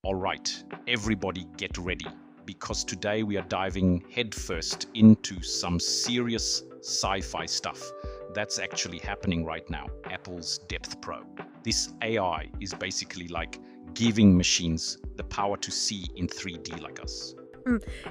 All right, everybody get ready, because today we are diving headfirst into some serious sci-fi stuff that's actually happening right now, Apple's Depth Pro. This AI is basically like giving machines the power to see in 3D like us.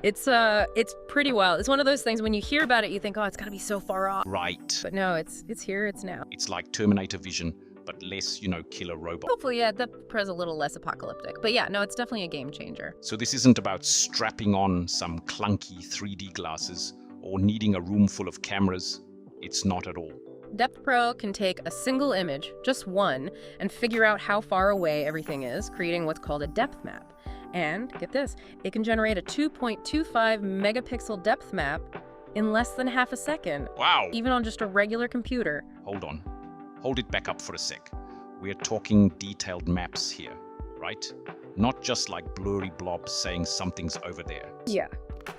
It's pretty wild. It's one of those things when you hear about it, you think, oh, it's gotta be so far off. Right. But no, it's here, it's now. It's like Terminator vision, but less, killer robot. Hopefully, yeah, the Pro's a little less apocalyptic. But yeah, no, it's definitely a game changer. So this isn't about strapping on some clunky 3D glasses or needing a room full of cameras. It's not at all. Depth Pro can take a single image, just one, and figure out how far away everything is, creating what's called a depth map. And get this, it can generate a 2.25 megapixel depth map in less than half a second. Wow! Even on just a regular computer. Hold on. Hold it back up for a sec. We're talking detailed maps here, right? Not just like blurry blobs saying something's over there. Yeah.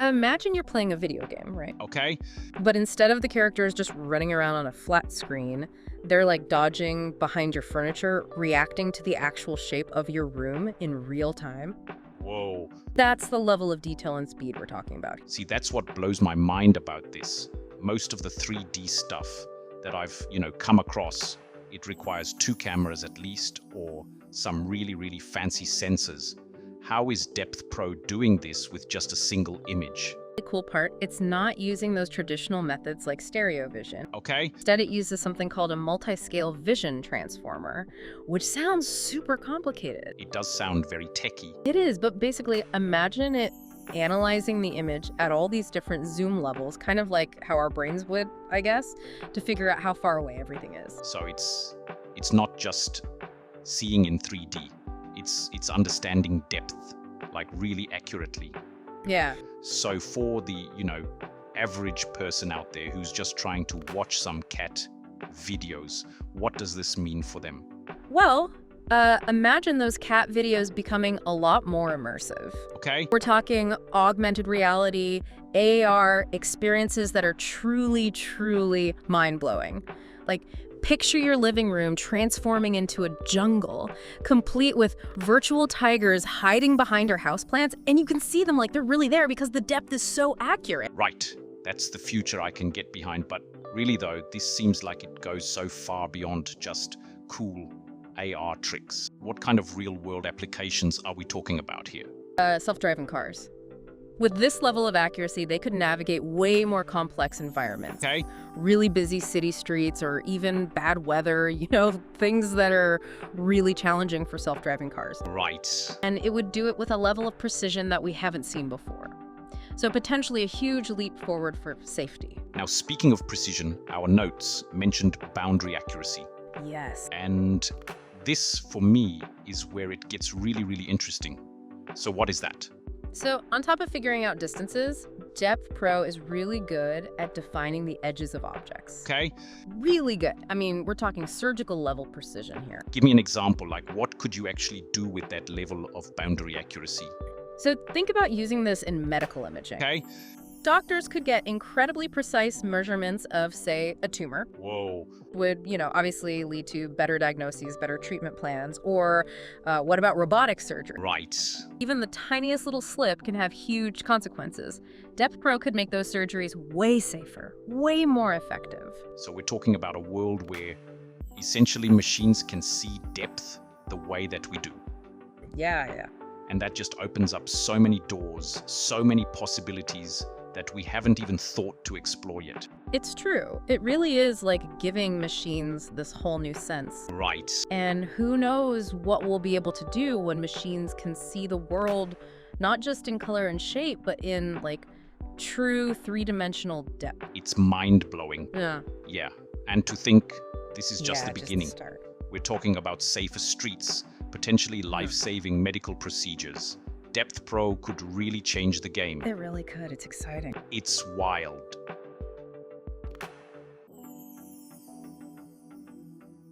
Imagine you're playing a video game, right? Okay? But instead of the characters just running around on a flat screen, they're like dodging behind your furniture, reacting to the actual shape of your room in real time. Whoa. That's the level of detail and speed we're talking about. See, that's what blows my mind about this. Most of the 3D stuff that I've, come across, it requires 2 cameras at least, or some really, really fancy sensors. How is Depth Pro doing this with just a single image? The cool part, it's not using those traditional methods like stereo vision. Okay. Instead, it uses something called a multi-scale vision transformer, which sounds super complicated. It does sound very techy. It is, but basically, imagine it analyzing the image at all these different zoom levels, kind of like how our brains would, I guess, to figure out how far away everything is. So it's not just seeing in 3D. It's understanding depth, like really accurately. Yeah. So for the, average person out there who's just trying to watch some cat videos, what does this mean for them? Well, imagine those cat videos becoming a lot more immersive. Okay. We're talking augmented reality, AR experiences that are truly, truly mind-blowing. Like, picture your living room transforming into a jungle, complete with virtual tigers hiding behind your houseplants, and you can see them like they're really there because the depth is so accurate. Right. That's the future I can get behind, but really though, this seems like it goes so far beyond just cool AR tricks. What kind of real-world applications are we talking about here? Self-driving cars. With this level of accuracy, they could navigate way more complex environments. Okay. Really busy city streets or even bad weather, things that are really challenging for self-driving cars. Right. And it would do it with a level of precision that we haven't seen before. So potentially a huge leap forward for safety. Now, speaking of precision, our notes mentioned boundary accuracy. Yes. And this, for me, is where it gets really, really interesting. So what is that? So on top of figuring out distances, Depth Pro is really good at defining the edges of objects. Okay. Really good. I mean, we're talking surgical level precision here. Give me an example, like what could you actually do with that level of boundary accuracy? So think about using this in medical imaging. Okay. Doctors could get incredibly precise measurements of, say, a tumor. Whoa. Would, obviously lead to better diagnoses, better treatment plans. Or what about robotic surgery? Right. Even the tiniest little slip can have huge consequences. Depth Pro could make those surgeries way safer, way more effective. So we're talking about a world where essentially machines can see depth the way that we do. Yeah. And that just opens up so many doors, so many possibilities that we haven't even thought to explore yet. It's true. It really is like giving machines this whole new sense. Right. And who knows what we'll be able to do when machines can see the world not just in color and shape, but in like true 3-dimensional depth. It's mind-blowing. Yeah. Yeah. And to think this is just the beginning. Just the start. We're talking about safer streets, potentially life-saving medical procedures. Depth Pro could really change the game. It really could. It's exciting. It's wild.